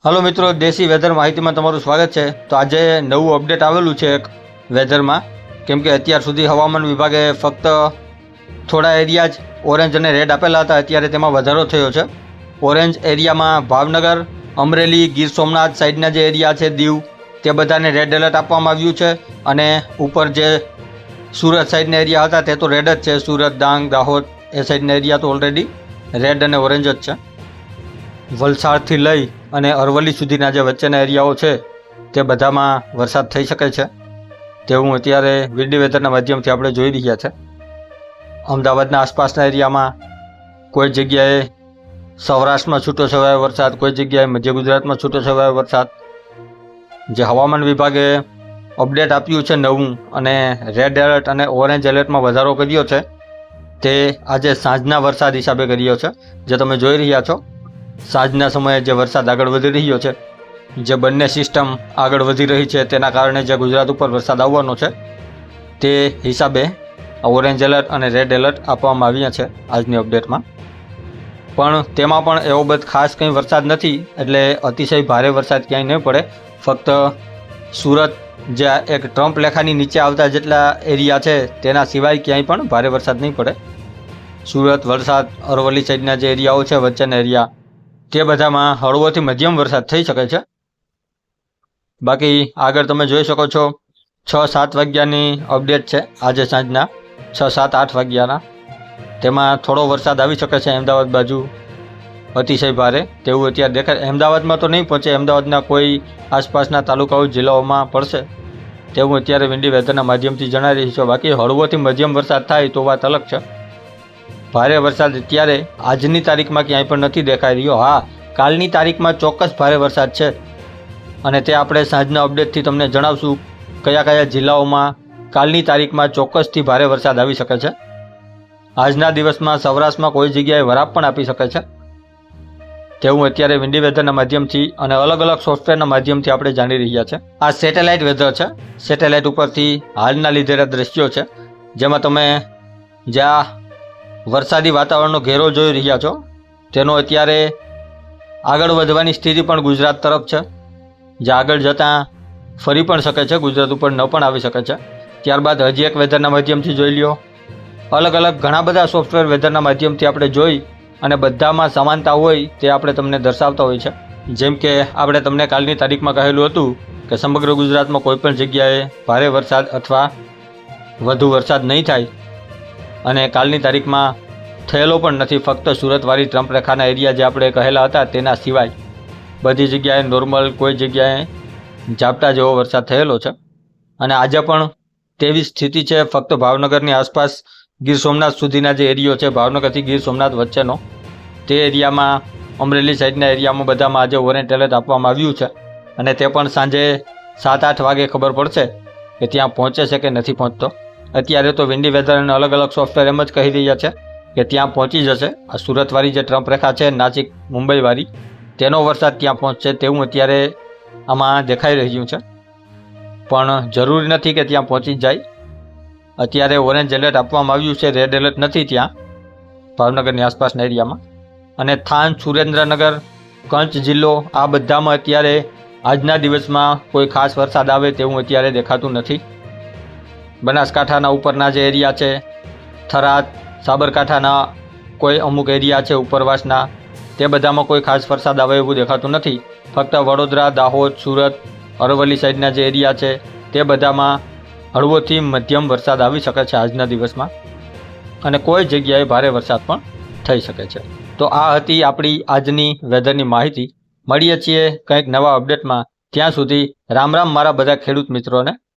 Hello मित्रों, देशी वेधर माहिती में तमारुं स्वागत है। तो आज नवुं अपडेट आवेलुं छे एक वेधर में, केम के अत्यार सुधी हवामान विभागे फक्त थोड़ा एरिया ज ऑरेंज अने रेड आपेला हता, अत्यारे तेमां वधारो थयो छे। ऑरेंज एरिया में भावनगर, अमरेली, गीर सोमनाथ साइडना जे एरिया छे, दीव, ते बधाने रेड एलर्ट आपवामां आव्युं छे। अने उपर जे सूरत साइडना एरिया हता ते तो रेड ज छे। सूरत, डांग, दाहोद ए साइडना एरिया तो ऑलरेडी रेड अने ऑरेंज ज छे। वलसाडथी लई અને અરવલ્લી સુધીના જે વચ્ચેના એરિયાઓ છે તે બધામાં વરસાદ થઈ શકે છે તેવું અત્યારે વિન્ડી વેધરના માધ્યમથી આપણે જોઈ રહ્યા છે। અમદાવાદના આસપાસના એરિયામાં કોઈ જગ્યાએ સૌરાષ્ટ્રમાં છૂટોછવાયો વરસાદ, કોઈ જગ્યાએ મધ્ય ગુજરાતમાં છૂટોછવાયો વરસાદ। જે હવામાન વિભાગે અપડેટ આપ્યું છે નવું અને રેડ એલર્ટ અને ઓરેન્જ એલર્ટમાં વધારો કર્યો છે તે આજે સાંજના વરસાદ હિસાબે કર્યો છે। જે તમે જોઈ રહ્યા છો સાંજના સમયે જે વરસાદ આગળ વધી રહ્યો છે, જે બંને સિસ્ટમ આગળ વધી રહી છે તેના કારણે જે ગુજરાત ઉપર વરસાદ આવવાનો છે તે હિસાબે ઓરેન્જ એલર્ટ અને રેડ એલર્ટ આપવામાં આવ્યા છે આજની અપડેટમાં। પણ તેમાં પણ એવો બધો ખાસ કંઈ વરસાદ નથી, એટલે અતિશય ભારે વરસાદ ક્યાંય નહીં પડે। ફક્ત સુરત જે એક ટ્રમ્પ લેખાની નીચે આવતા જેટલા એરિયા છે તેના સિવાય ક્યાંય પણ ભારે વરસાદ નહીં પડે। સુરત, વલસાડ, અરવલ્લી સાઈડના જે એરિયાઓ છે વચ્ચેના એરિયા તે બધામાં હળવોથી મધ્યમ વરસાદ થઈ શકે છે। બાકી આગળ તમે જોઈ શકો છો 6-7 વાગ્યાની અપડેટ છે, આજે સાંજના 6-7-8 વાગ્યાના। તેમાં થોડો વરસાદ આવી શકે છે અમદાવાદ બાજુ, અતિશય ભારે તેવું અત્યારે દેખાય। અમદાવાદમાં તો નહીં પહોંચે, અમદાવાદના કોઈ આસપાસના તાલુકાઓ જિલ્લાઓમાં પડશે તેવું અત્યારે વિન્ડી વેધરના માધ્યમથી જણાવી રહી છે। બાકી હળવોથી મધ્યમ વરસાદ થાય તો વાત અલગ છે। ભારે વરસાદ અત્યારે આજની તારીખમાં ક્યાંય પણ નથી દેખાઈ રહ્યો। હા, કાલની તારીખમાં ચોક્કસ ભારે વરસાદ છે અને તે આપણે સાંજના અપડેટથી તમને જણાવશું કયા કયા જિલ્લાઓમાં કાલની તારીખમાં ચોક્કસથી ભારે વરસાદ આવી શકે છે। આજના દિવસમાં સૌરાષ્ટ્રમાં કોઈ જગ્યાએ વરાપ પણ આપી શકે છે તેવું અત્યારે વિન્ડી વેધરના માધ્યમથી અને અલગ અલગ સોફ્ટવેરના માધ્યમથી આપણે જાણી રહ્યા છે। આ સેટેલાઇટ વેધર છે, સેટેલાઇટ ઉપરથી હાલના લીધેલા દ્રશ્યો છે, જેમાં તમે જ્યાં વરસાદી વાતાવરણનો ઘેરો જોઈ રહ્યા છો તેનો અત્યારે આગળ વધવાની સ્થિતિ પણ ગુજરાત તરફ છે, જે આગળ જતાં ફરી પણ શકે છે, ગુજરાત ઉપર ન પણ આવી શકે છે। ત્યારબાદ હજી એક વેધરના માધ્યમથી જોઈ લ્યો। અલગ અલગ ઘણા બધા સોફ્ટવેર વેધરના માધ્યમથી આપણે જોઈ અને બધામાં સમાનતા હોય તે આપણે તમને દર્શાવતા હોય છે। જેમ કે આપણે તમને કાલની તારીખમાં કહેલું હતું કે સમગ્ર ગુજરાતમાં કોઈ પણ જગ્યાએ ભારે વરસાદ અથવા વધુ વરસાદ નહીં થાય, અને કાલની તારીખમાં થયેલો પણ નથી। ફક્ત સુરતવાળી ટ્રમ્પ રેખાના એરિયા જે આપણે કહેલા હતા તેના સિવાય બધી જગ્યાએ નોર્મલ, કોઈ જગ્યાએ ઝાપટા જેવો વરસાદ થયેલો છે અને આજે પણ તેવી સ્થિતિ છે। ફક્ત ભાવનગરની આસપાસ ગીર સોમનાથ સુધીના જે એરિયો છે, ભાવનગરથી ગીર સોમનાથ વચ્ચેનો તે એરિયામાં, અમરેલી સાઈડના એરિયામાં બધામાં આજે ઓરેન્જ એલર્ટ આપવામાં આવ્યું છે અને તે પણ સાંજે 7-8 વાગે ખબર પડશે કે ત્યાં પહોંચે છે કે નથી પહોંચતો। અત્યારે તો વિન્ડી વેધર અને અલગ અલગ સોફ્ટવેર એમ જ કહી રહ્યા છે કે ત્યાં પહોંચી જશે। આ સુરતવાળી જે ટ્રમ્પ રેખા છે, નાસિક મુંબઈવાળી, તેનો વરસાદ ત્યાં પહોંચશે તેવું અત્યારે આમાં દેખાઈ રહ્યું છે, પણ જરૂરી નથી કે ત્યાં પહોંચી જ જાય। અત્યારે ઓરેન્જ એલર્ટ આપવામાં આવ્યું છે, રેડ એલર્ટ નથી ત્યાં ભાવનગરની આસપાસના એરિયામાં। અને થાન, સુરેન્દ્રનગર, કચ્છ જિલ્લો, આ બધામાં અત્યારે આજના દિવસમાં કોઈ ખાસ વરસાદ આવે તેવું અત્યારે દેખાતું નથી। બનાસકાંઠાના ઉપરના જે એરિયા છે, થરાદ, સાબરકાંઠાના કોઈ અમુક એરિયા છે ઉપરવાસના, તે બધામાં કોઈ ખાસ વરસાદ આવે એવું દેખાતું નથી। ફક્ત વડોદરા, દાહોદ, સુરત, અરવલ્લી સાઈડના જે એરિયા છે તે બધામાં હળવોથી મધ્યમ વરસાદ આવી શકે છે આજના દિવસમાં, અને કોઈ જગ્યાએ ભારે વરસાદ પણ થઈ શકે છે। તો આ હતી આપણી આજની વેધરની માહિતી। મળીએ છીએ કંઈક નવા અપડેટમાં, ત્યાં સુધી રામ રામ મારા બધા ખેડૂત મિત્રોને।